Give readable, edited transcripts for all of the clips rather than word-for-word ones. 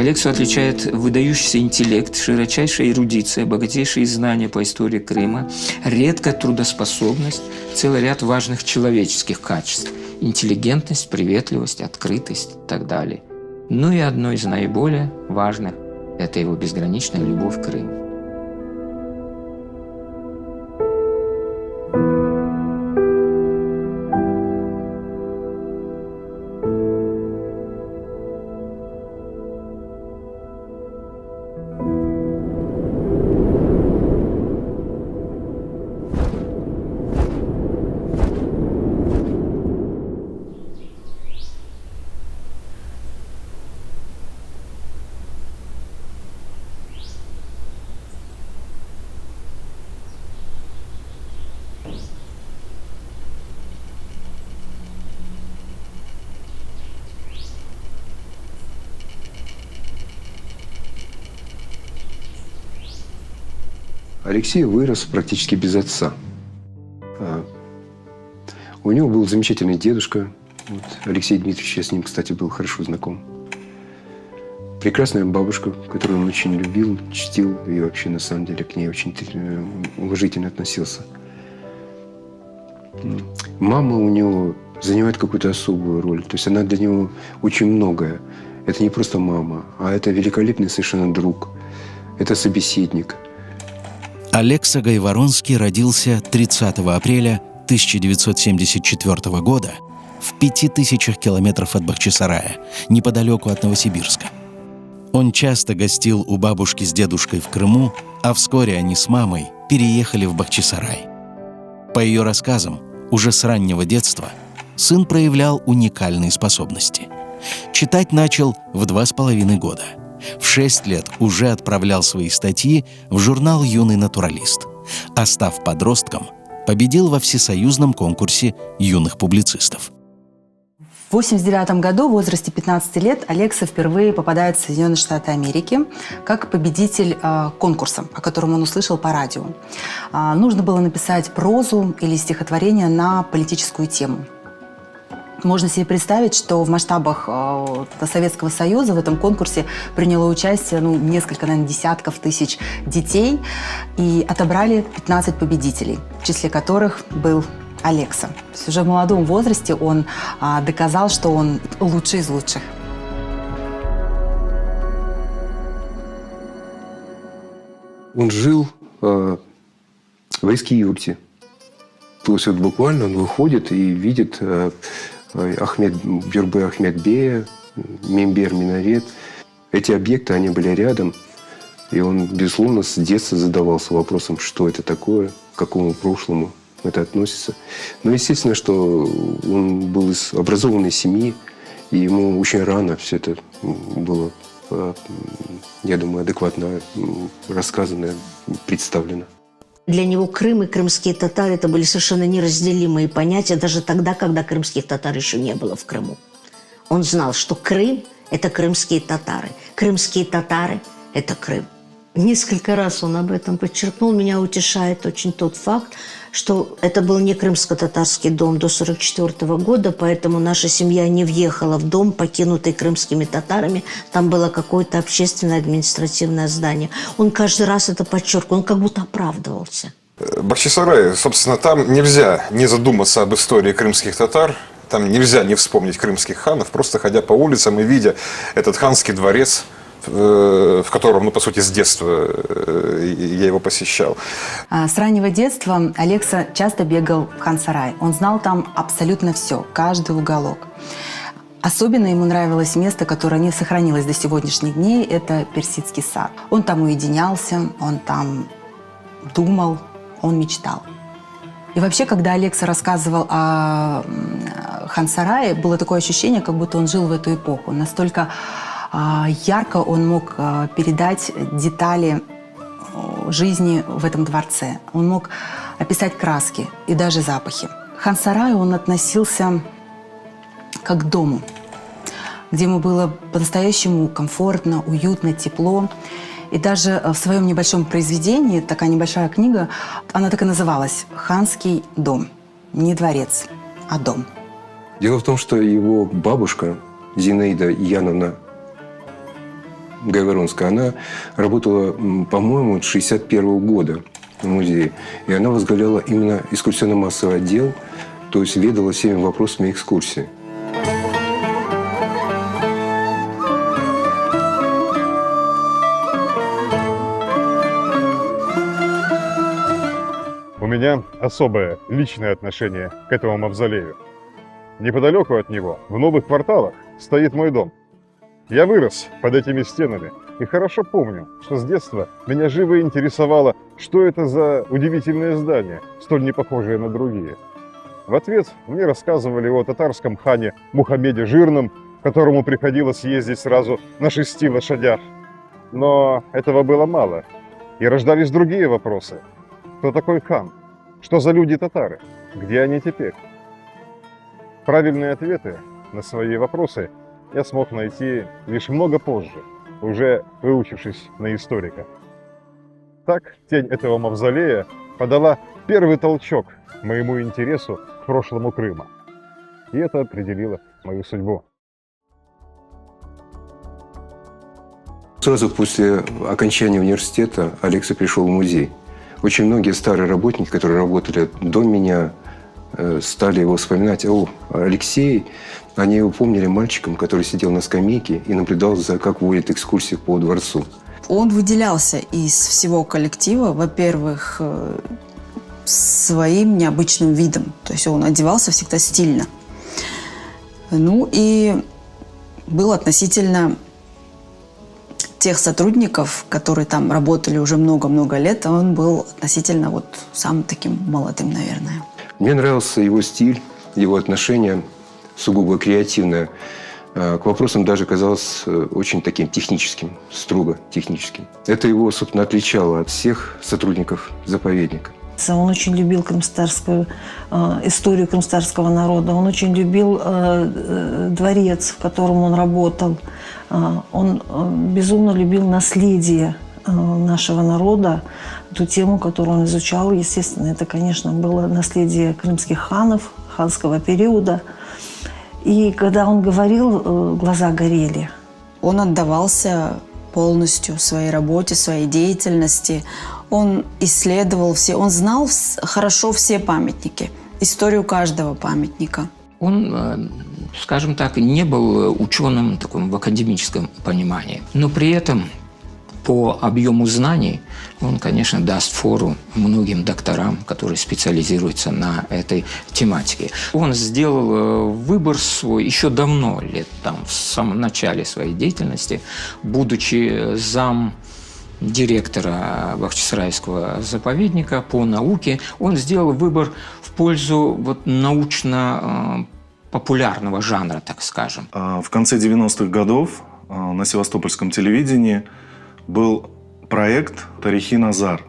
Алексу отличает выдающийся интеллект, широчайшая эрудиция, богатейшие знания по истории Крыма, редкая трудоспособность, целый ряд важных человеческих качеств – интеллигентность, приветливость, открытость и так далее. Ну и одно из наиболее важных – это его безграничная любовь к Крыму. Алексей вырос практически без отца. У него был замечательный дедушка. Вот, Алексей Дмитриевич, я с ним, кстати, был хорошо знаком. Прекрасная бабушка, которую он очень любил, чтил. И вообще, на самом деле, к ней очень уважительно относился. Мама у него занимает какую-то особую роль. То есть она для него очень многое. Это не просто мама, а это великолепный совершенно друг. Это собеседник. Алекса Гайворонский родился 30 апреля 1974 года в 5000 километров от Бахчисарая, неподалеку от Новосибирска. Он часто гостил у бабушки с дедушкой в Крыму, а вскоре они с мамой переехали в Бахчисарай. По ее рассказам, уже с раннего детства сын проявлял уникальные способности. Читать начал в 2,5 года. В 6 лет уже отправлял свои статьи в журнал «Юный натуралист», а став подростком, победил во всесоюзном конкурсе юных публицистов. В 1989 году, в возрасте 15 лет, Алекса впервые попадает в Соединенные Штаты Америки как победитель конкурса, о котором он услышал по радио. Нужно было написать прозу или стихотворение на политическую тему. Можно себе представить, что в масштабах Советского Союза в этом конкурсе приняло участие несколько, наверное, десятков тысяч детей. И отобрали 15 победителей, в числе которых был Алекса. То есть уже в молодом возрасте он доказал, что он лучший из лучших. Он жил в Эски-Юрте. То есть вот буквально он выходит и видит Бюрбе Ахмедбея, Мембер Минарет. Эти объекты, они были рядом. И он, безусловно, с детства задавался вопросом, что это такое, к какому прошлому это относится. Но естественно, что он был из образованной семьи, и ему очень рано все это было, я думаю, адекватно рассказано, представлено. Для него Крым и крымские татары – это были совершенно неразделимые понятия, даже тогда, когда крымских татар еще не было в Крыму. Он знал, что Крым – это крымские татары – это Крым. Несколько раз он об этом подчеркнул. Меня утешает очень тот факт, что это был не крымско-татарский дом до 1944 года, поэтому наша семья не въехала в дом, покинутый крымскими татарами. Там было какое-то общественное административное здание. Он каждый раз это подчеркивал, он как будто оправдывался. Бахчисарай, собственно, там нельзя не задуматься об истории крымских татар. Там нельзя не вспомнить крымских ханов, просто ходя по улицам и видя этот ханский дворец, в котором, по сути, с детства я его посещал. С раннего детства Алекса часто бегал в хан-сарай. Он знал там абсолютно все, каждый уголок. Особенно ему нравилось место, которое не сохранилось до сегодняшних дней, это Персидский сад. Он там уединялся, он там думал, он мечтал. И вообще, когда Алекса рассказывал о хан-сарае, было такое ощущение, как будто он жил в эту эпоху. Настолько ярко он мог передать детали жизни в этом дворце. Он мог описать краски и даже запахи. К хан-сараю он относился как к дому, где ему было по-настоящему комфортно, уютно, тепло. И даже в своем небольшом произведении, такая небольшая книга, она так и называлась «Ханский дом». Не дворец, а дом. Дело в том, что его бабушка Зинаида Яновна Гайворонская, она работала, по-моему, с 1961 года в музее. И она возглавляла именно экскурсионно-массовый отдел, то есть ведала всеми вопросами экскурсии. У меня особое личное отношение к этому мавзолею. Неподалеку от него, в новых кварталах, стоит мой дом. Я вырос под этими стенами и хорошо помню, что с детства меня живо интересовало, что это за удивительное здание, столь не похожее на другие. В ответ мне рассказывали о татарском хане Мухаммеде Жирном, которому приходилось ездить сразу на 6 лошадях. Но этого было мало, и рождались другие вопросы. Кто такой хан? Что за люди татары? Где они теперь? Правильные ответы на свои вопросы я смог найти лишь много позже, уже выучившись на историка. Так, тень этого мавзолея подала первый толчок моему интересу к прошлому Крыма. И это определило мою судьбу. Сразу после окончания университета Алекса пришел в музей. Очень многие старые работники, которые работали до меня, стали его вспоминать. О, Алексей, они его помнили мальчиком, который сидел на скамейке и наблюдал за, как водят экскурсии по дворцу. Он выделялся из всего коллектива, во-первых, своим необычным видом. То есть он одевался всегда стильно. Ну и был относительно тех сотрудников, которые там работали уже много-много лет, он был относительно вот самым таким молодым, наверное. Мне нравился его стиль, его отношение сугубо креативное. К вопросам даже казалось очень таким техническим, строго техническим. Это его, собственно, отличало от всех сотрудников заповедника. Он очень любил крымстарскую историю крымстарского народа. Он очень любил дворец, в котором он работал. Он безумно любил наследие нашего народа. Ту тему, которую он изучал, естественно, это, конечно, было наследие крымских ханов, ханского периода. И когда он говорил, глаза горели. Он отдавался полностью своей работе, своей деятельности. Он исследовал все, он знал хорошо все памятники, историю каждого памятника. Он, скажем так, не был ученым таком в академическом понимании, но при этом по объему знаний он, конечно, даст фору многим докторам, которые специализируются на этой тематике. Он сделал выбор свой еще давно, лет там, в самом начале своей деятельности, будучи директора Бахчисарайского заповедника по науке, он сделал выбор в пользу вот научно-популярного жанра, так скажем. В конце 90-х годов на севастопольском телевидении был проект «Тарихи Назар».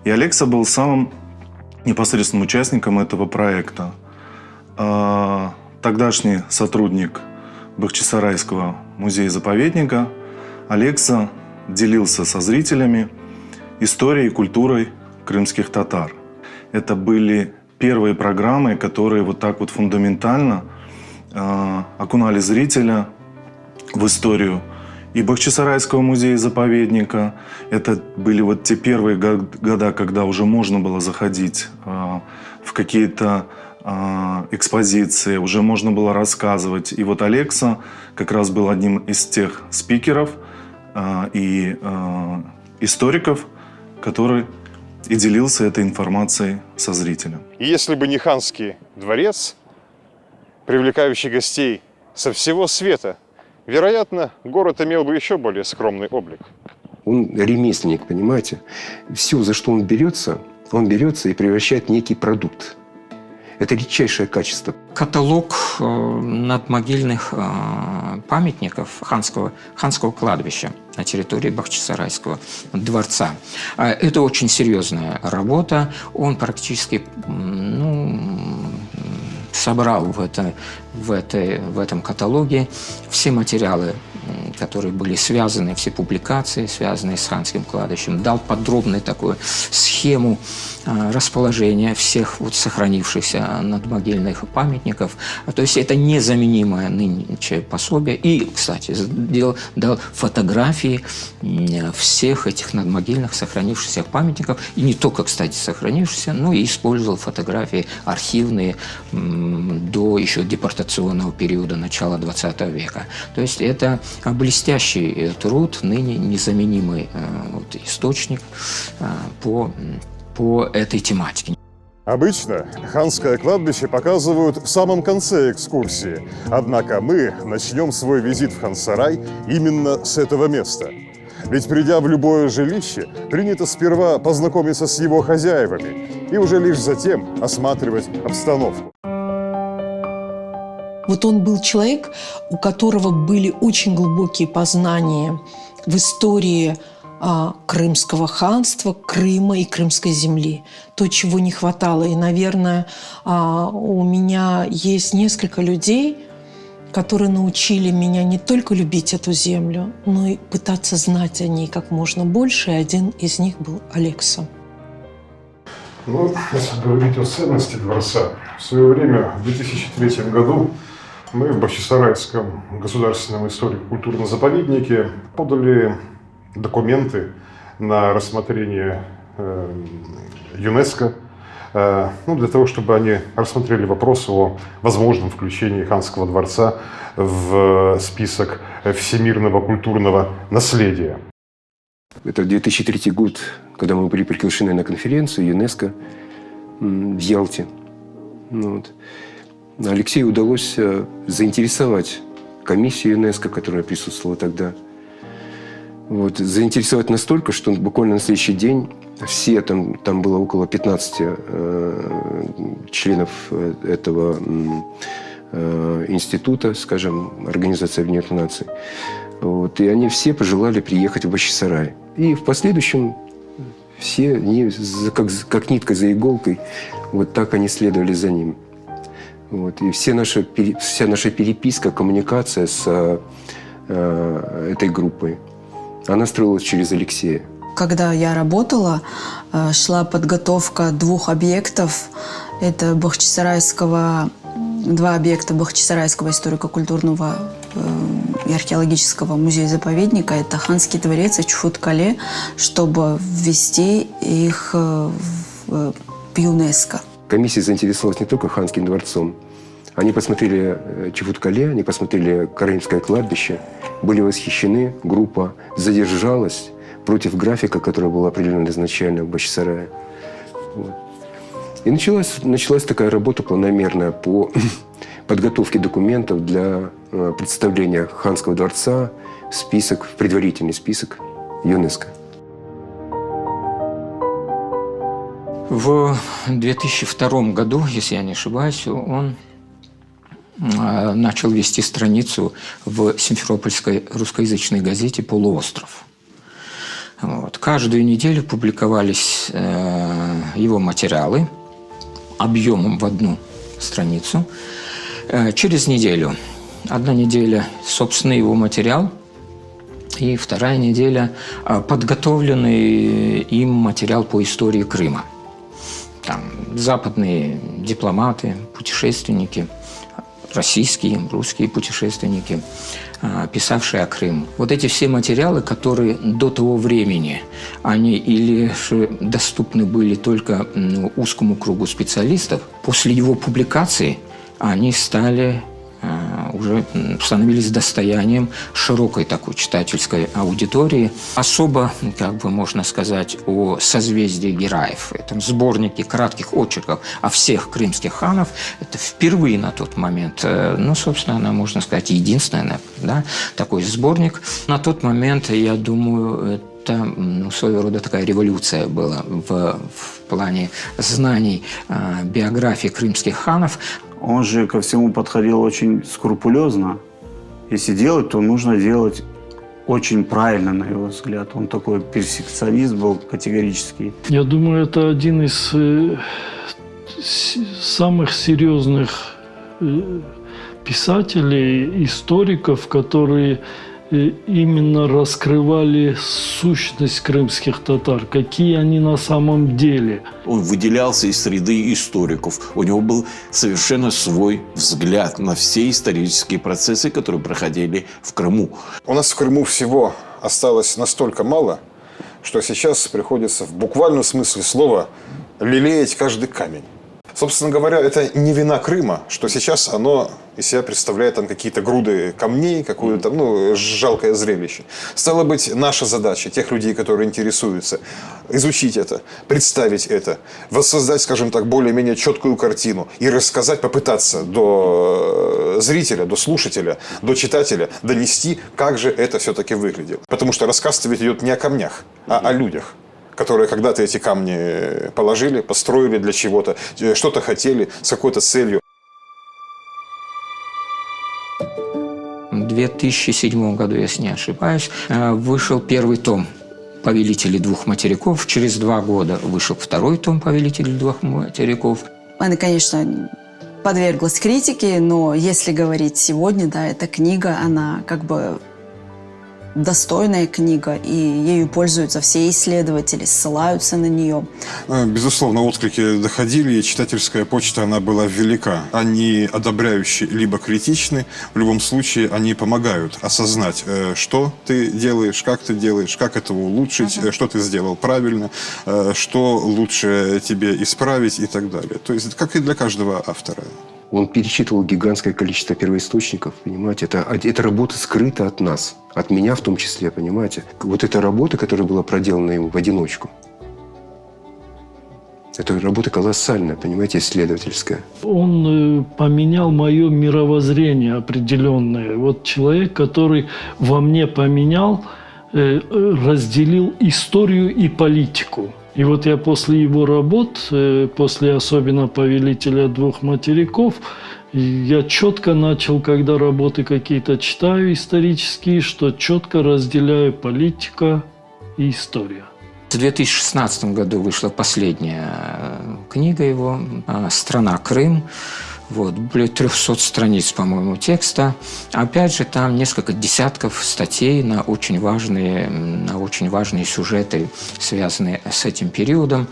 И Алекса был самым непосредственным участником этого проекта. Тогдашний сотрудник Бахчисарайского музея-заповедника Алекса делился со зрителями историей и культурой крымских татар. Это были первые программы, которые вот так вот фундаментально окунали зрителя в историю и Бахчисарайского музея-заповедника. Это были вот те первые года, когда уже можно было заходить в какие-то экспозиции, уже можно было рассказывать. И вот Алекса как раз был одним из тех спикеров и историков, который и делился этой информацией со зрителем. И если бы не ханский дворец, привлекающий гостей со всего света, вероятно, город имел бы еще более скромный облик. Он ремесленник, понимаете? Все, за что он берется и превращает в некий продукт. Это редчайшее качество. Каталог надмогильных памятников ханского кладбища на территории Бахчисарайского дворца. Это очень серьезная работа. Он практически с собрал в этом каталоге все материалы, которые были связаны, все публикации, связанные с ханским кладбищем, дал подробную такую схему расположения всех вот сохранившихся надмогильных памятников. То есть это незаменимое нынче пособие. И, кстати, дал фотографии всех этих надмогильных сохранившихся памятников. И не только, кстати, сохранившихся, но и использовал фотографии архивные до еще депортационного периода, начала XX века. То есть это блестящий труд, ныне незаменимый источник по этой тематике. Обычно ханское кладбище показывают в самом конце экскурсии. Однако мы начнем свой визит в Хан-Сарай именно с этого места. Ведь, придя в любое жилище, принято сперва познакомиться с его хозяевами и уже лишь затем осматривать обстановку. Вот он был человек, у которого были очень глубокие познания в истории Крымского ханства, Крыма и Крымской земли. То, чего не хватало. И, наверное, у меня есть несколько людей, которые научили меня не только любить эту землю, но и пытаться знать о ней как можно больше. И один из них был Алекса. Ну, если говорить о ценности дворца, в свое время, в 2003 году, мы в Бахчисарайском государственном историко-культурном заповеднике подали документы на рассмотрение ЮНЕСКО, для того, чтобы они рассмотрели вопрос о возможном включении ханского дворца в список всемирного культурного наследия. Это 2003 год, когда мы были приглашены на конференцию ЮНЕСКО в Ялте. Алексею удалось заинтересовать комиссию ЮНЕСКО, которая присутствовала тогда. Заинтересовать настолько, что буквально на следующий день все, там было около 15 членов этого института, скажем, Организации Объединенных Наций, и они все пожелали приехать в Бахчисарай. И в последующем все, как нитка за иголкой, так они следовали за ним. И вся наша переписка, коммуникация с этой группой, она строилась через Алексея. Когда я работала, шла подготовка 2 объектов. Это два объекта Бахчисарайского историко-культурного и археологического музея-заповедника. Это Ханский дворец и Чуфут-Кале, чтобы ввести их в ЮНЕСКО. Комиссия заинтересовалась не только Ханским дворцом. Они посмотрели Чуфут-Кале, они посмотрели Караимское кладбище, были восхищены, группа задержалась против графика, который был определен изначально в Бахчисарае. И началась такая работа планомерная по подготовке документов для представления Ханского дворца в предварительный список ЮНЕСКО. В 2002 году, если я не ошибаюсь, он начал вести страницу в симферопольской русскоязычной газете «Полуостров». Каждую неделю публиковались его материалы объемом в 1 страницу. Через неделю, 1 неделя, собственный его материал, и 2 неделя подготовленный им материал по истории Крыма. Там западные дипломаты, путешественники, российские, русские путешественники, писавшие о Крыму. Эти все материалы, которые до того времени, они или доступны были только узкому кругу специалистов, после его публикации они уже становились достоянием широкой такой читательской аудитории. Особо, можно сказать, о созвездии Гераев. Это сборники кратких очерков о всех крымских ханов. Это впервые на тот момент, собственно, можно сказать, единственный, такой сборник. На тот момент, я думаю, это своего рода такая революция была в плане знаний биографии крымских ханов. Он же ко всему подходил очень скрупулезно. Если делать, то нужно делать очень правильно, на его взгляд. Он такой перфекционист был категорический. Я думаю, это один из самых серьезных писателей, историков, которые именно раскрывали сущность крымских татар, какие они на самом деле. Он выделялся из среды историков. У него был совершенно свой взгляд на все исторические процессы, которые проходили в Крыму. У нас в Крыму всего осталось настолько мало, что сейчас приходится в буквальном смысле слова лелеять каждый камень. Собственно говоря, это не вина Крыма, что сейчас оно из себя представляет там какие-то груды камней, какое-то жалкое зрелище. Стало быть, наша задача, тех людей, которые интересуются, изучить это, представить это, воссоздать, скажем так, более-менее четкую картину и рассказать, попытаться до зрителя, до слушателя, до читателя донести, как же это все-таки выглядело. Потому что рассказ-то ведь идет не о камнях, а о людях, которые когда-то эти камни положили, построили для чего-то, что-то хотели, с какой-то целью. В 2007 году, если не ошибаюсь, вышел первый том «Повелители двух материков». Через 2 года вышел второй том «Повелители двух материков». Она, конечно, подверглась критике, но если говорить сегодня, да, эта книга, она как бы достойная книга, и ею пользуются все исследователи, ссылаются на нее. Безусловно, отклики доходили, и читательская почта, она была велика. Они одобряющие либо критичны, в любом случае они помогают осознать, что ты делаешь, как это улучшить, что ты сделал правильно, что лучше тебе исправить и так далее. То есть, как и для каждого автора. Он перечитывал гигантское количество первоисточников, понимаете? Это работа скрыта от нас, от меня в том числе, понимаете? Вот эта работа, которая была проделана им в одиночку, это работа колоссальная, понимаете, исследовательская. Он поменял мое мировоззрение определенное. Вот человек, который во мне поменял, разделил историю и политику. И вот я после его работ, после особенно «Повелителя двух материков», я четко начал, когда работы какие-то читаю исторические, что четко разделяю политика и история. В 2016 году вышла последняя книга его «Страна Крым». Более 300 страниц, по-моему, текста. Опять же, там несколько десятков статей на очень важные сюжеты, связанные с этим периодом.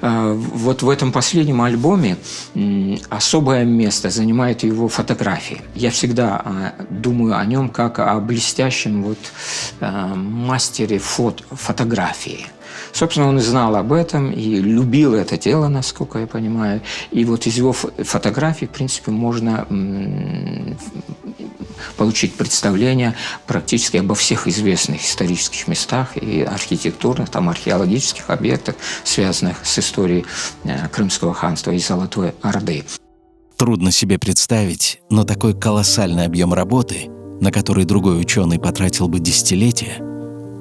Вот в этом последнем альбоме особое место занимает его фотографии. Я всегда думаю о нем как о блестящем мастере фотографии. Собственно, он и знал об этом, и любил это дело, насколько я понимаю. И вот из его фотографий, в принципе, можно получить представление практически обо всех известных исторических местах и архитектурных, археологических объектах, связанных с историей Крымского ханства и Золотой Орды. Трудно себе представить, но такой колоссальный объем работы, на который другой ученый потратил бы десятилетия,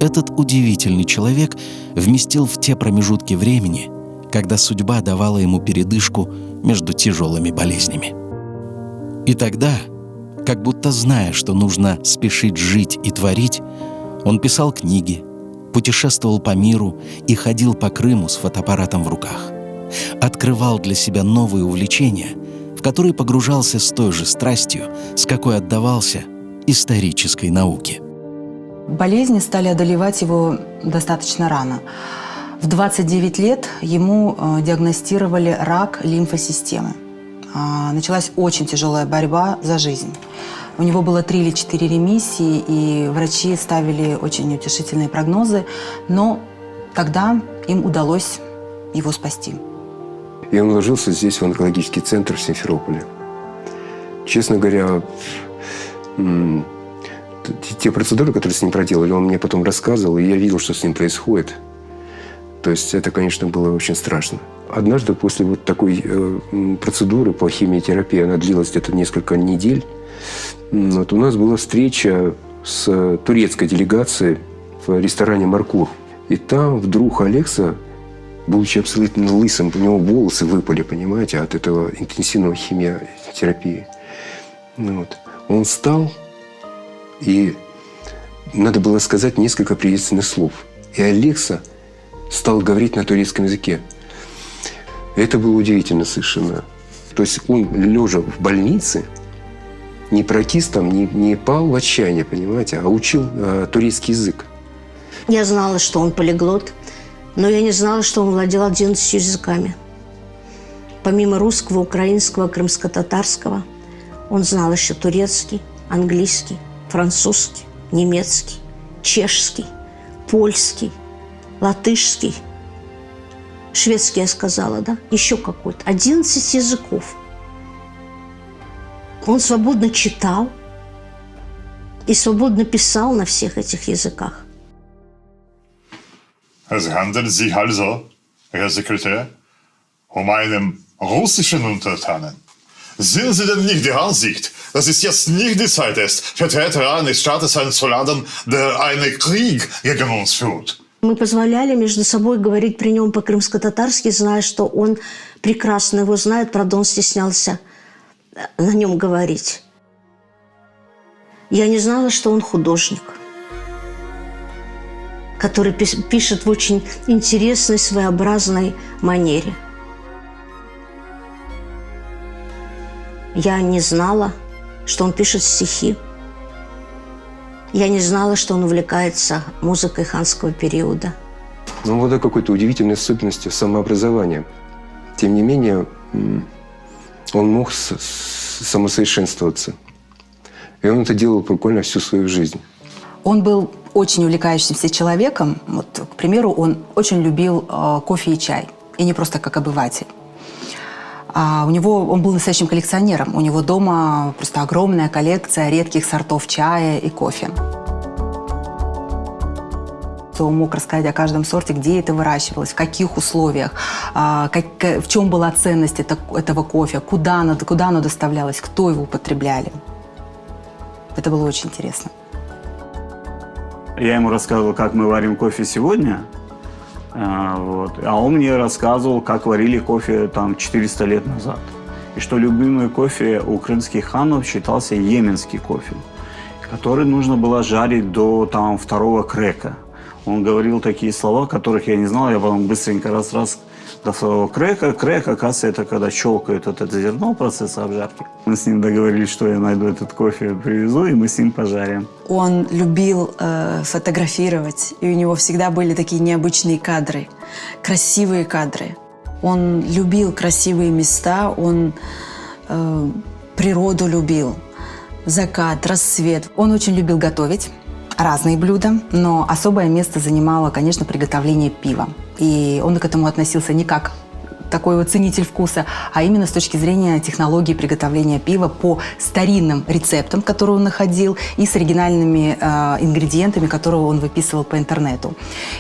этот удивительный человек вместил в те промежутки времени, когда судьба давала ему передышку между тяжелыми болезнями. И тогда, как будто зная, что нужно спешить жить и творить, он писал книги, путешествовал по миру и ходил по Крыму с фотоаппаратом в руках. Открывал для себя новые увлечения, в которые погружался с той же страстью, с какой отдавался исторической науке. Болезни стали одолевать его достаточно рано. В 29 лет ему диагностировали рак лимфосистемы. Началась очень тяжелая борьба за жизнь. У него было 3 или 4 ремиссии, и врачи ставили очень утешительные прогнозы, но тогда им удалось его спасти. И он ложился здесь, в онкологический центр в Симферополе. Честно говоря, те процедуры, которые с ним проделали, он мне потом рассказывал, и я видел, что с ним происходит. То есть это, конечно, было очень страшно. Однажды после вот такой процедуры по химиотерапии, она длилась где-то несколько недель, вот у нас была встреча с турецкой делегацией в ресторане «Маркур». И там вдруг Алекса, будучи абсолютно лысым, у него волосы выпали, понимаете, от этого интенсивного химиотерапии. Он встал, и надо было сказать несколько приветственных слов. И Алекса стал говорить на турецком языке. Это было удивительно совершенно. То есть он, лежа в больнице, не прокис там, не пал в отчаяние, понимаете, а учил турецкий язык. Я знала, что он полиглот, но я не знала, что он владел 11 языками. Помимо русского, украинского, крымско-татарского, он знал еще турецкий, английский, французский, немецкий, чешский, польский, латышский, шведский, я сказала, да? Еще какой-то. 11 языков. Он свободно читал и свободно писал на всех этих языках. Es handelt sich also, Herr Sekretär, um einen russischen Untertanen. Sind Sie denn nicht der Ansicht, dass es jetzt nicht die Zeit ist, Vertreter eines Staates einzuladen, der einen Krieg gegen uns führt? Мы позволяли между собой говорить при нем по-крымско-татарски, зная, что он прекрасно его знает, правда, он стеснялся на нем говорить. Я не знала, что он художник, который пишет в очень интересной, своеобразной манере. Я не знала, что он пишет стихи. Я не знала, что он увлекается музыкой ханского периода. Он обладал какой-то удивительной особенностью самообразования. Тем не менее, он мог самосовершенствоваться. И он это делал буквально всю свою жизнь. Он был очень увлекающимся человеком. Вот, к примеру, он очень любил кофе и чай. И не просто как обыватель. Он был настоящим коллекционером. У него дома просто огромная коллекция редких сортов чая и кофе. Он мог рассказать о каждом сорте, где это выращивалось, в каких условиях, в чем была ценность этого кофе, куда оно доставлялось, кто его употребляли. Это было очень интересно. Я ему рассказывал, как мы варим кофе сегодня. А он мне рассказывал, как варили кофе там 400 лет назад. И что любимый кофе у крымских ханов считался йеменский кофе, который нужно было жарить до там, 2-го крека. Он говорил такие слова, которых я не знал. Я потом быстренько раз до 2-го крека. Крек, оказывается, это когда щелкают вот это зерно процесса обжарки. Мы с ним договорились, что я найду этот кофе, привезу, и мы с ним пожарим. Он любил фотографировать, и у него всегда были такие необычные кадры, красивые кадры. Он любил красивые места, он природу любил, закат, рассвет. Он очень любил готовить разные блюда, но особое место занимало, конечно, приготовление пива. И он к этому относился не как такой вот ценитель вкуса, а именно с точки зрения технологии приготовления пива по старинным рецептам, которые он находил, и с оригинальными ингредиентами, которые он выписывал по интернету.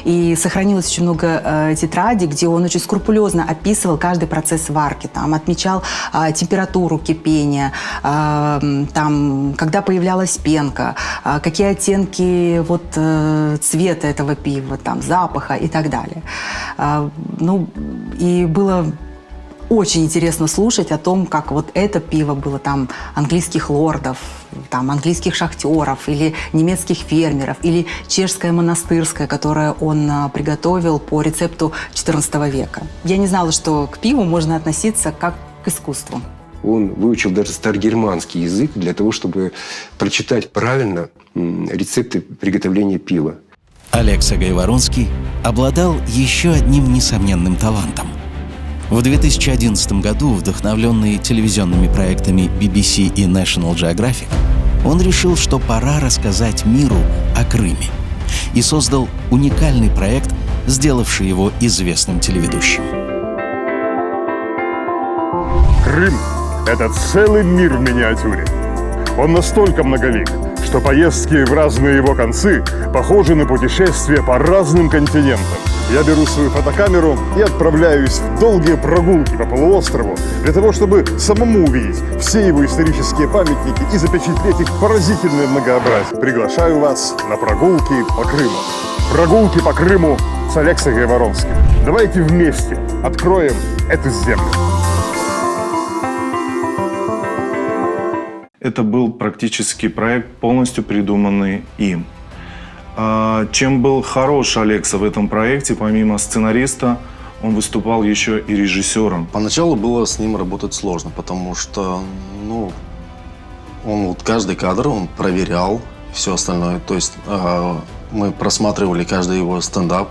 И сохранилось очень много тетрадей, где он очень скрупулезно описывал каждый процесс варки, там, отмечал температуру кипения, там, когда появлялась пенка, какие оттенки вот, цвета этого пива, там, запаха и так далее. И было очень интересно слушать о том, как вот это пиво было там английских лордов, там английских шахтеров или немецких фермеров, или чешское монастырское, которое он приготовил по рецепту XIV века. Я не знала, что к пиву можно относиться как к искусству. Он выучил даже старогерманский язык для того, чтобы прочитать правильно рецепты приготовления пива. Алекса Гайворонский обладал еще одним несомненным талантом. В 2011 году, вдохновленный телевизионными проектами BBC и National Geographic, он решил, что пора рассказать миру о Крыме, и создал уникальный проект, сделавший его известным телеведущим. Крым – это целый мир в миниатюре. Он настолько многолик, что поездки в разные его концы похожи на путешествия по разным континентам. Я беру свою фотокамеру и отправляюсь в долгие прогулки по полуострову для того, чтобы самому увидеть все его исторические памятники и запечатлеть их поразительное многообразие. Приглашаю вас на прогулки по Крыму. Прогулки по Крыму с Алексой Гайворонским. Давайте вместе откроем эту землю. Это был практически проект, полностью придуманный им. Чем был хорош Алекса в этом проекте, помимо сценариста, он выступал еще и режиссером. Поначалу было с ним работать сложно, потому что, он каждый кадр он проверял, все остальное. То есть мы просматривали каждый его стендап,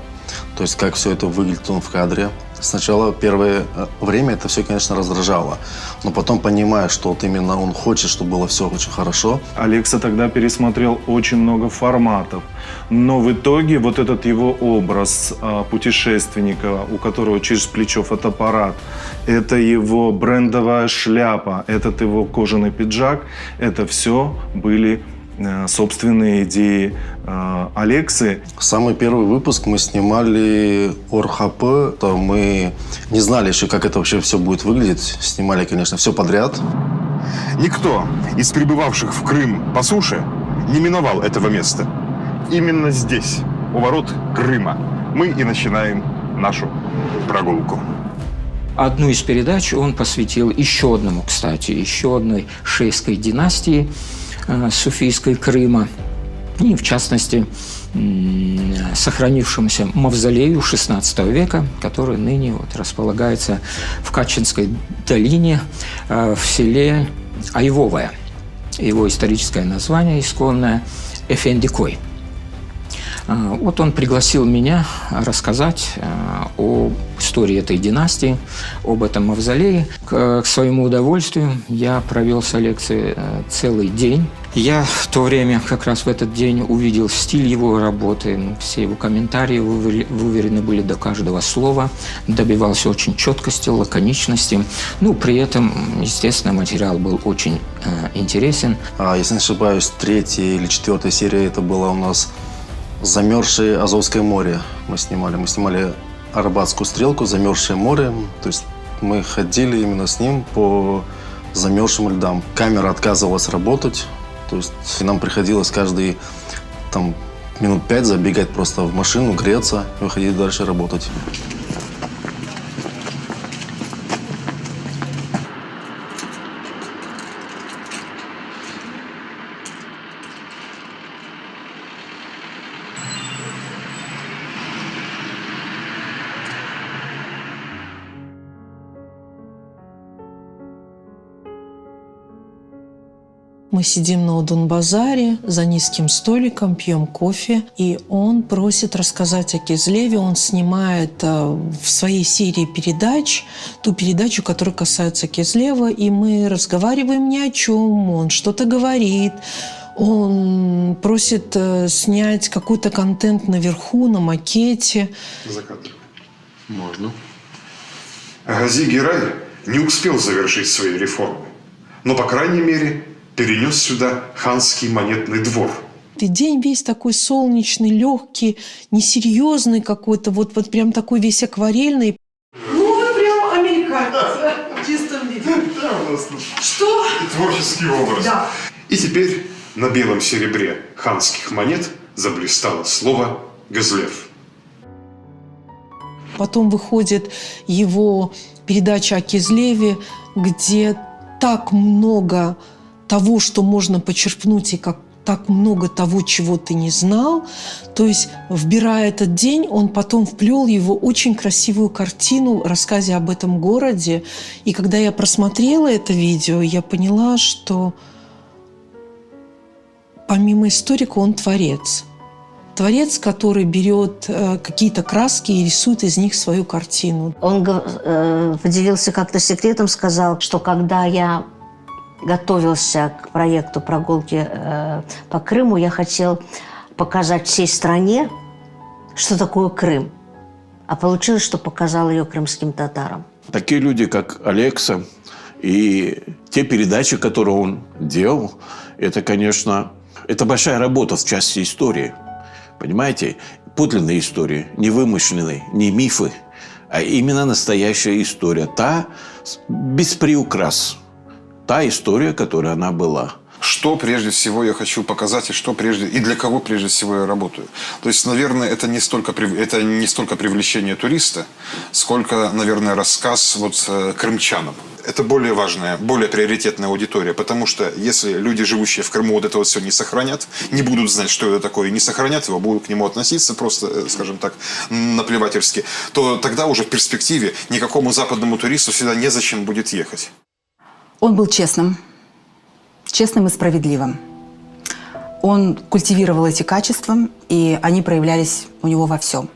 то есть как все это выглядит он в кадре. Сначала первое время это все, конечно, раздражало, но потом, понимая, что вот именно он хочет, чтобы было все очень хорошо. Алекса тогда пересмотрел очень много форматов, но в итоге вот этот его образ путешественника, у которого через плечо фотоаппарат, это его брендовая шляпа, этот его кожаный пиджак, это все были собственные идеи Алексы. Самый первый выпуск мы снимали ОРХП. То мы не знали еще, как это вообще все будет выглядеть. Снимали, конечно, все подряд. Никто из прибывавших в Крым по суше не миновал этого места. Именно здесь, у ворот Крыма, мы и начинаем нашу прогулку. Одну из передач он посвятил еще одной шейской династии, суфийской Крыма, и в частности сохранившемуся мавзолею XVI века, который ныне располагается в Качинской долине в селе Айвовое. Его историческое название исконное – Эфендикой. Вот он пригласил меня рассказать об истории этой династии, об этом мавзолее. К своему удовольствию я провел с Алексой целый день. Я в то время, как раз в этот день, увидел стиль его работы. Все его комментарии выверены были до каждого слова. Добивался очень четкости, лаконичности. При этом, естественно, материал был очень интересен. Если не ошибаюсь, 3-я или 4-я серия это была у нас «Замерзшее Азовское море» мы снимали. Мы снимали Арабатскую стрелку, «Замерзшее море». То есть мы ходили именно с ним по замерзшим льдам. Камера отказывалась работать. То есть нам приходилось каждые минут 5 забегать просто в машину, греться и выходить дальше работать. Мы сидим на Удон-базаре за низким столиком, пьем кофе, и он просит рассказать о Кизлеве. Он снимает в своей серии передач ту передачу, которая касается Кизлева, и мы разговариваем ни о чем, он что-то говорит. Он просит снять какой-то контент наверху, на макете. Закадровый. Можно. Гази Герай не успел завершить свои реформы, но, по крайней мере, перенес сюда ханский монетный двор. И день весь такой солнечный, легкий, несерьезный какой-то, вот прям такой весь акварельный. Вы прям американец в чистом виде. Да, у нас тут Что? творческий образ. Да. И теперь на белом серебре ханских монет заблистало слово «Гызлев». Потом выходит его передача о Кизлеве, где так много того, что можно почерпнуть, и так много того, чего ты не знал. То есть, вбирая этот день, он потом вплел его очень красивую картину в рассказе об этом городе. И когда я просмотрела это видео, я поняла, что помимо историка он творец. Творец, который берет какие-то краски и рисует из них свою картину. Он поделился как-то секретом, сказал, что когда я готовился к проекту прогулки по Крыму, я хотел показать всей стране, что такое Крым. А получилось, что показал ее крымским татарам. Такие люди, как Алекса, и те передачи, которые он делал, это, конечно, это большая работа в части истории. Понимаете? Подлинная история, не вымышленные, не мифы, а именно настоящая история. Та без приукрас. Та история, которая она была. что прежде всего я хочу показать, и для кого прежде всего я работаю. То есть, наверное, это не столько привлечение туриста, сколько, наверное, рассказ крымчанам. Это более важная, более приоритетная аудитория, потому что если люди, живущие в Крыму, вот это вот все не сохранят, не будут знать, что это такое, и не сохранят его, будут к нему относиться просто, скажем так, наплевательски, то тогда уже в перспективе никакому западному туристу сюда незачем будет ехать. Он был честным и справедливым. Он культивировал эти качества, и они проявлялись у него во всем.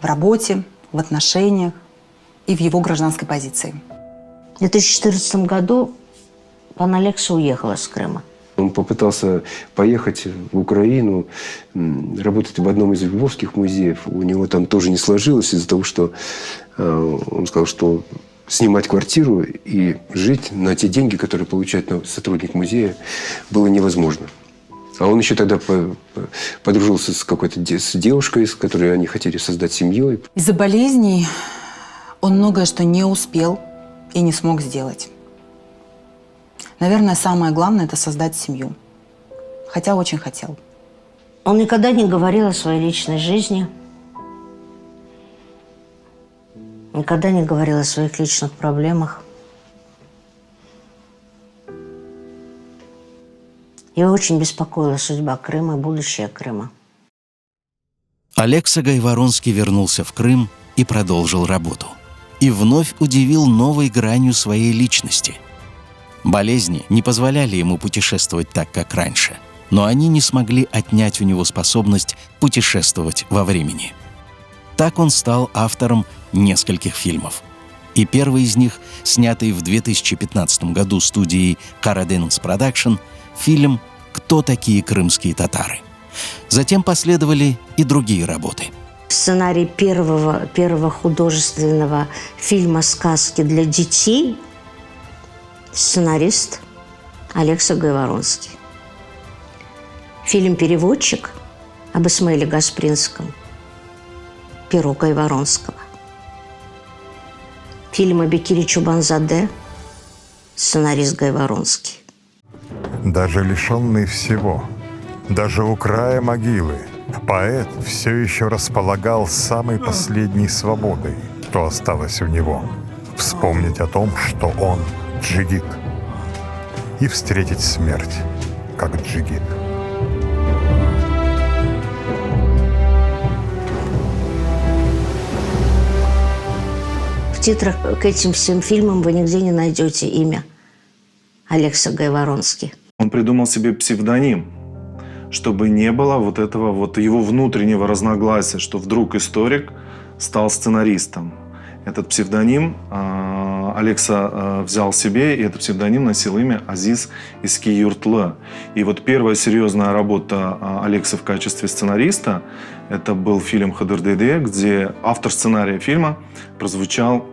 В работе, в отношениях и в его гражданской позиции. В 2014 году пан Алекса уехал из Крыма. Он попытался поехать в Украину, работать в одном из львовских музеев. У него там тоже не сложилось из-за того, что он сказал, что снимать квартиру и жить на те деньги, которые получает сотрудник музея, было невозможно. А он еще тогда подружился с девушкой, с которой они хотели создать семью. Из-за болезней он многое что не успел и не смог сделать. Наверное, самое главное – это создать семью. Хотя очень хотел. Он никогда не говорил о своей личной жизни. Никогда не говорил о своих личных проблемах. Его очень беспокоила судьба Крыма, будущее Крыма. Алекса Гайворонский вернулся в Крым и продолжил работу. И вновь удивил новой гранью своей личности. Болезни не позволяли ему путешествовать так, как раньше, но они не смогли отнять у него способность путешествовать во времени. Так он стал автором нескольких фильмов. И первый из них, снятый в 2015 году студией Караденс Продакшн, фильм «Кто такие крымские татары?». Затем последовали и другие работы. Сценарий первого художественного фильма «Сказки для детей» сценарист Алекса Гайворонский. Фильм «Переводчик» об Исмаиле Гаспринском, перо Гайворонского. Фильм о Бекире Чубанзаде, сценарист Гайворонский. Даже лишенный всего, даже у края могилы, поэт все еще располагал самой последней свободой, что осталось у него. Вспомнить о том, что он джигит, и встретить смерть, как джигит. В титрах к этим всем фильмам вы нигде не найдете имя Алекса Гайворонский. Он придумал себе псевдоним, чтобы не было вот этого вот его внутреннего разногласия, что вдруг историк стал сценаристом. Этот псевдоним Алекса взял себе, и этот псевдоним носил имя Азиз Искиюртлы. И вот первая серьезная работа Алекса в качестве сценариста – это был фильм «Хадырдыйды», где автор сценария фильма прозвучал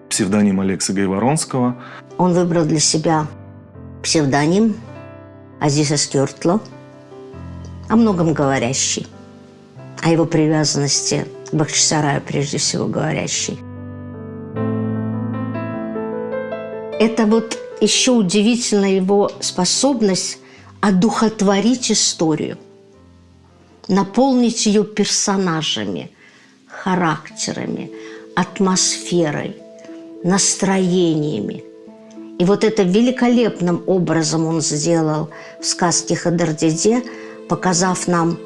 псевдоним Алекса Гайворонского. Он выбрал для себя псевдоним Азиз Искиюртлы, о многом говорящий, о его привязанности к Бахчисараю прежде всего говорящий. Это вот еще удивительна его способность одухотворить историю, наполнить ее персонажами, характерами, атмосферой, настроениями. И вот это великолепным образом он сделал в сказке «Хадырдыйде», показав нам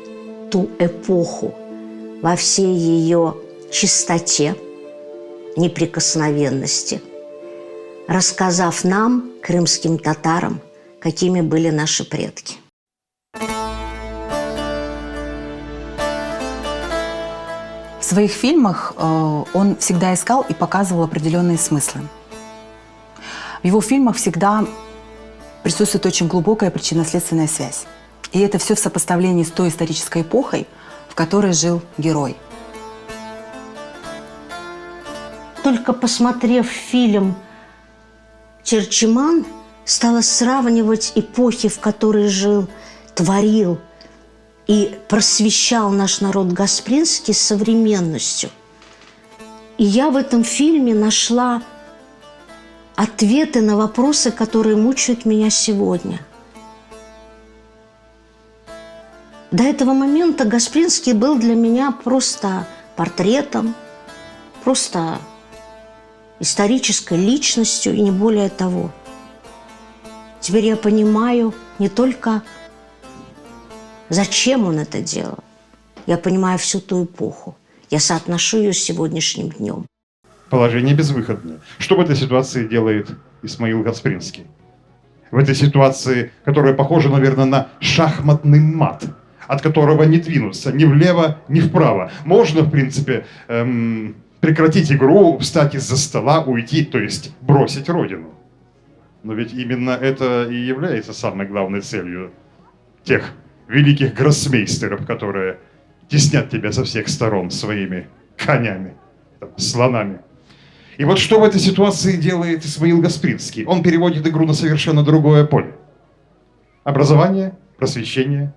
ту эпоху во всей ее чистоте, неприкосновенности, рассказав нам, крымским татарам, какими были наши предки. В своих фильмах он всегда искал и показывал определенные смыслы. В его фильмах всегда присутствует очень глубокая причинно-следственная связь. И это все в сопоставлении с той исторической эпохой, в которой жил герой. Только посмотрев фильм «Черчиман», стала сравнивать эпохи, в которой жил, творил и просвещал наш народ Гаспринский с современностью. И я в этом фильме нашла ответы на вопросы, которые мучают меня сегодня. До этого момента Гаспринский был для меня просто портретом, просто исторической личностью и не более того. Теперь я понимаю не только, зачем он это делал, я понимаю всю ту эпоху. Я соотношу ее с сегодняшним днем. Положение безвыходное. Что в этой ситуации делает Исмаил Гаспринский? В этой ситуации, которая похожа, наверное, на шахматный мат, от которого не двинуться ни влево, ни вправо. Можно, в принципе, прекратить игру, встать из-за стола, уйти, то есть бросить родину. Но ведь именно это и является самой главной целью тех великих гроссмейстеров, которые теснят тебя со всех сторон своими конями, слонами. И вот что в этой ситуации делает Исмаил Гаспринский? Он переводит игру на совершенно другое поле. Образование, просвещение,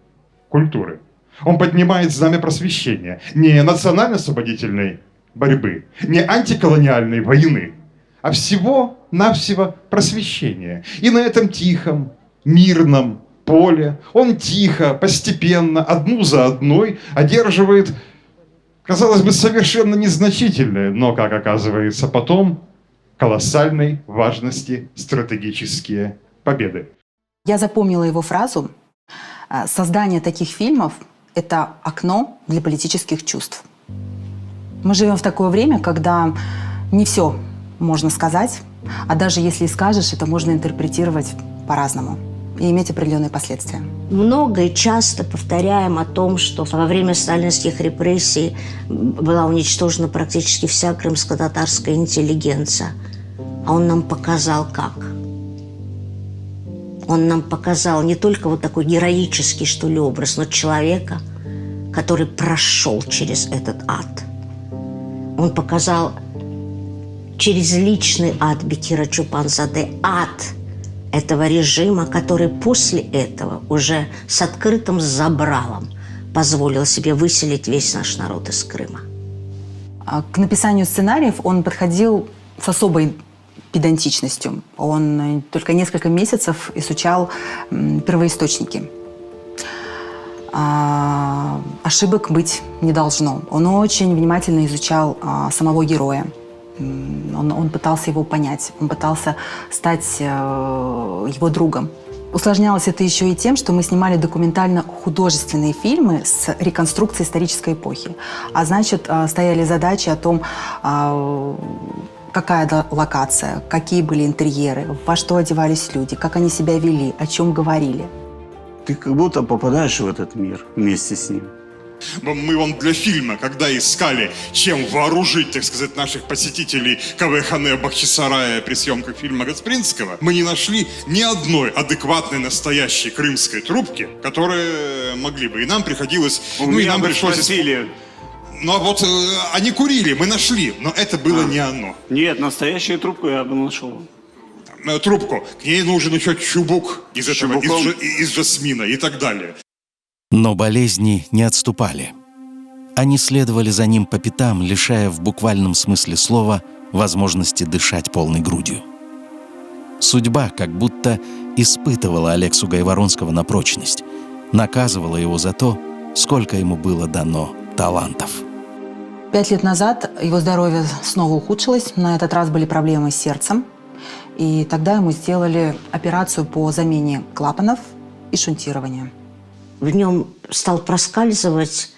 культуры. Он поднимает знамя просвещения, не национально-освободительной борьбы, не антиколониальной войны, а всего-навсего просвещения. И на этом тихом, мирном поле он тихо, постепенно, одну за одной одерживает, казалось бы, совершенно незначительные, но, как оказывается потом, колоссальной важности стратегические победы. Я запомнила его фразу: «Создание таких фильмов – это окно для политических чувств». Мы живем в такое время, когда не все можно сказать, а даже если и скажешь, это можно интерпретировать по-разному и иметь определенные последствия. Много и часто повторяем о том, что во время сталинских репрессий была уничтожена практически вся крымско-татарская интеллигенция. А он нам показал как. Он нам показал не только вот такой героический, что ли, образ, но человека, который прошел через этот ад. Он показал через личный ад Бекира Чупанзаде ад этого режима, который после этого уже с открытым забралом позволил себе выселить весь наш народ из Крыма. К написанию сценариев он подходил с особой педантичностью. Он только несколько месяцев изучал первоисточники. Ошибок быть не должно. Он очень внимательно изучал самого героя. Он пытался его понять, он пытался стать его другом. Усложнялось это еще и тем, что мы снимали документально-художественные фильмы с реконструкцией исторической эпохи. А значит, стояли задачи о том, какая локация, какие были интерьеры, во что одевались люди, как они себя вели, о чем говорили. Ты как будто попадаешь в этот мир вместе с ним. Мы вам для фильма, когда искали, чем вооружить, так сказать, наших посетителей КВХН Бахчисарая при съемках фильма Гаспринского, мы не нашли ни одной адекватной настоящей крымской трубки, которые могли бы. И нам приходилось... И нам пришлось... Спросили. Ну а вот они курили, мы нашли, но это было не оно. Нет, настоящую трубку я бы нашел. Трубку. К ней нужен еще чубук из жасмина и так далее. Но болезни не отступали. Они следовали за ним по пятам, лишая в буквальном смысле слова возможности дышать полной грудью. Судьба как будто испытывала Алексу Гайворонского на прочность, наказывала его за то, сколько ему было дано талантов. 5 лет назад его здоровье снова ухудшилось. На этот раз были проблемы с сердцем. И тогда ему сделали операцию по замене клапанов и шунтирования. В нем стал проскальзывать,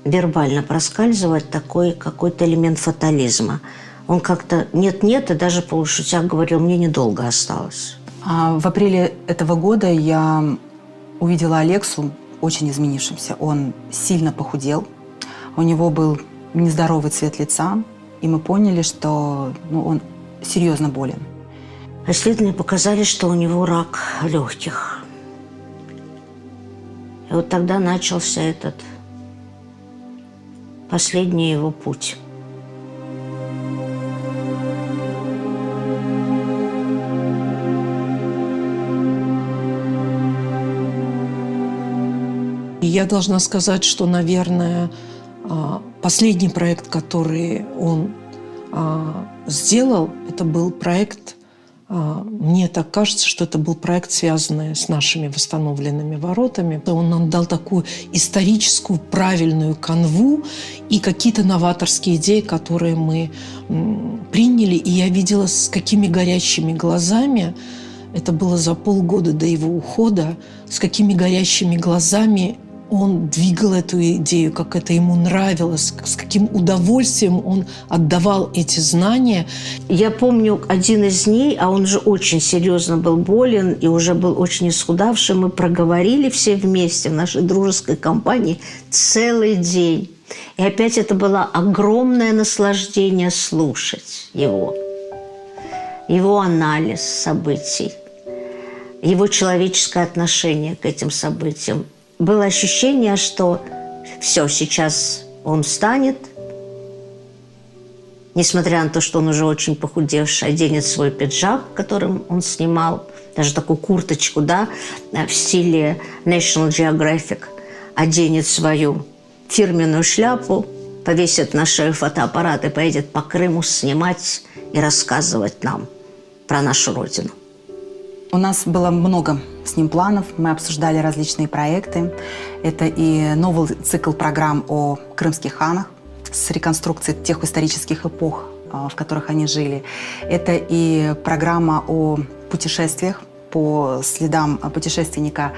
вербально проскальзывать такой какой-то элемент фатализма. Он как-то нет-нет, и даже полушутя говорил: мне недолго осталось. В апреле этого года я увидела Алексу очень изменившимся. Он сильно похудел, у него был нездоровый цвет лица, и мы поняли, что он серьезно болен. Исследования показали, что у него рак легких. И вот тогда начался этот последний его путь. Я должна сказать, что, наверное, последний проект, который он сделал, это был проект Мне так кажется, что это был проект, связанный с нашими восстановленными воротами. Он нам дал такую историческую правильную канву и какие-то новаторские идеи, которые мы приняли. И я видела, с какими горящими глазами, это было за полгода до его ухода, с какими горящими глазами он двигал эту идею, как это ему нравилось, с каким удовольствием он отдавал эти знания. Я помню один из дней, а он уже очень серьезно был болен и уже был очень исхудавший. Мы проговорили все вместе в нашей дружеской компании целый день. И опять это было огромное наслаждение слушать его. Его анализ событий, его человеческое отношение к этим событиям. Было ощущение, что все, сейчас он встанет, несмотря на то, что он уже очень похудевший, оденет свой пиджак, которым он снимал, даже такую курточку, да, в стиле National Geographic, оденет свою фирменную шляпу, повесит на шею фотоаппарат и поедет по Крыму снимать и рассказывать нам про нашу родину. У нас было много с ним планов, мы обсуждали различные проекты. Это и новый цикл программ о крымских ханах с реконструкцией тех исторических эпох, в которых они жили. Это и программа о путешествиях по следам путешественника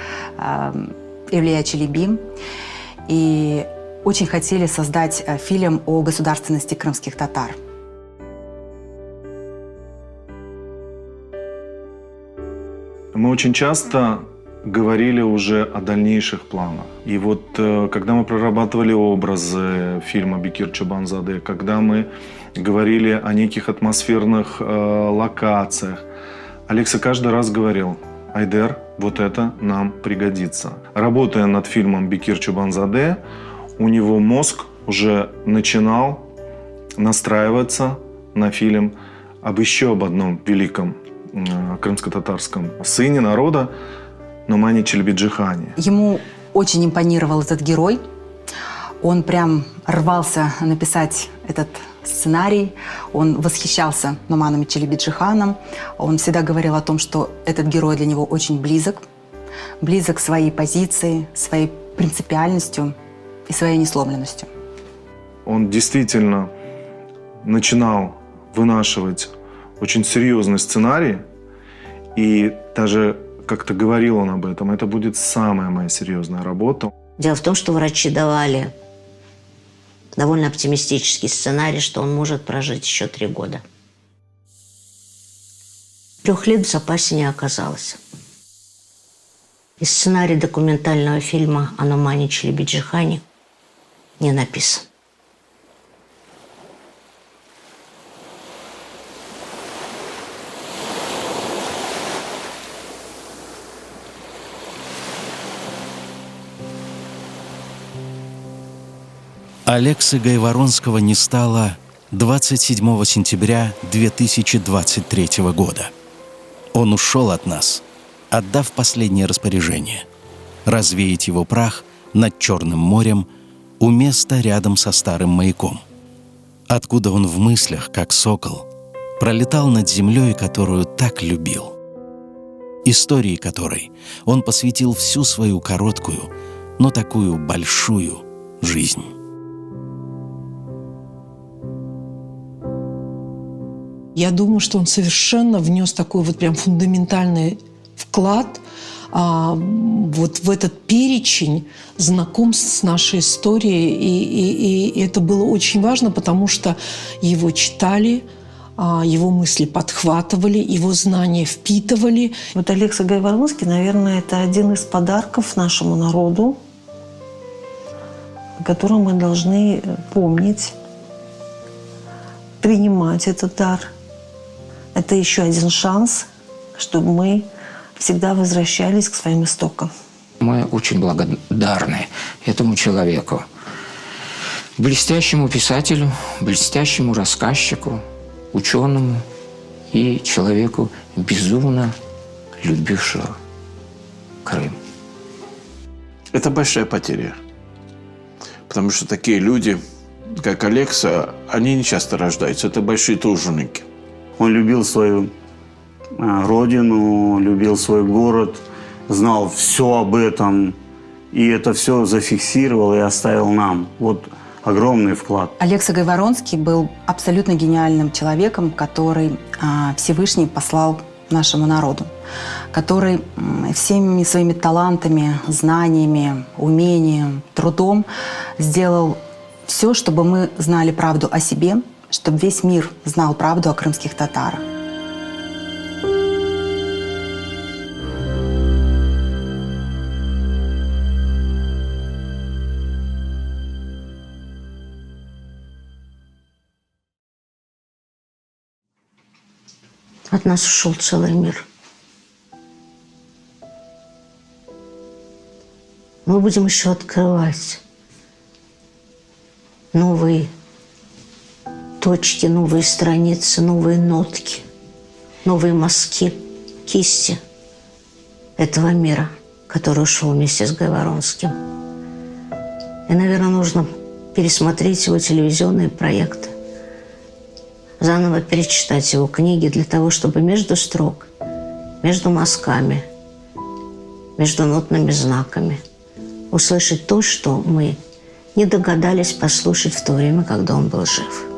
Эвлия Челеби. И очень хотели создать фильм о государственности крымских татар. Мы очень часто говорили уже о дальнейших планах. И вот когда мы прорабатывали образы фильма «Бекир Чобанзаде», когда мы говорили о неких атмосферных локациях, Алекса каждый раз говорил: «Айдер, вот это нам пригодится». Работая над фильмом «Бекир Чобанзаде», у него мозг уже начинал настраиваться на фильм об одном великом крымско-татарском сыне народа Нумане Челеби-Джихане. Ему очень импонировал этот герой. Он прям рвался написать этот сценарий. Он восхищался Нуманом Челеби-Джиханом. Он всегда говорил о том, что этот герой для него очень близок. Близок своей позицией, своей принципиальностью и своей несломленностью. Он действительно начинал вынашивать очень серьезный сценарий, и даже как-то говорил он об этом, это будет самая моя серьезная работа. Дело в том, что врачи давали довольно оптимистический сценарий, что он может прожить еще 3 года. 3 лет в запасе не оказалось. И сценарий документального фильма о Нумане Челеби-Джихане не написан. Алексы Гайворонского не стало 27 сентября 2023 года. Он ушел от нас, отдав последнее распоряжение – развеять его прах над Черным морем у места рядом со старым маяком, откуда он в мыслях, как сокол, пролетал над землей, которую так любил, истории которой он посвятил всю свою короткую, но такую большую жизнь. Я думаю, что он совершенно внес такой вот прям фундаментальный вклад вот в этот перечень знакомств с нашей историей. И это было очень важно, потому что его читали, его мысли подхватывали, его знания впитывали. Вот Алекса Гайворонский, наверное, это один из подарков нашему народу, который мы должны помнить, принимать этот дар. Это еще один шанс, чтобы мы всегда возвращались к своим истокам. Мы очень благодарны этому человеку, блестящему писателю, блестящему рассказчику, ученому и человеку, безумно любившему Крым. Это большая потеря. Потому что такие люди, как Алекса, они не часто рождаются. Это большие труженики. Он любил свою родину, любил свой город, знал все об этом. И это все зафиксировал и оставил нам. Вот огромный вклад. Алекса Гайворонский был абсолютно гениальным человеком, который Всевышний послал нашему народу, который всеми своими талантами, знаниями, умением, трудом сделал все, чтобы мы знали правду о себе, чтобы весь мир знал правду о крымских татарах. От нас ушел целый мир. Мы будем еще открывать новые точки, новые страницы, новые нотки, новые мазки, кисти этого мира, который ушел вместе с Гайворонским. И, наверное, нужно пересмотреть его телевизионные проекты, заново перечитать его книги для того, чтобы между строк, между мазками, между нотными знаками услышать то, что мы не догадались послушать в то время, когда он был жив.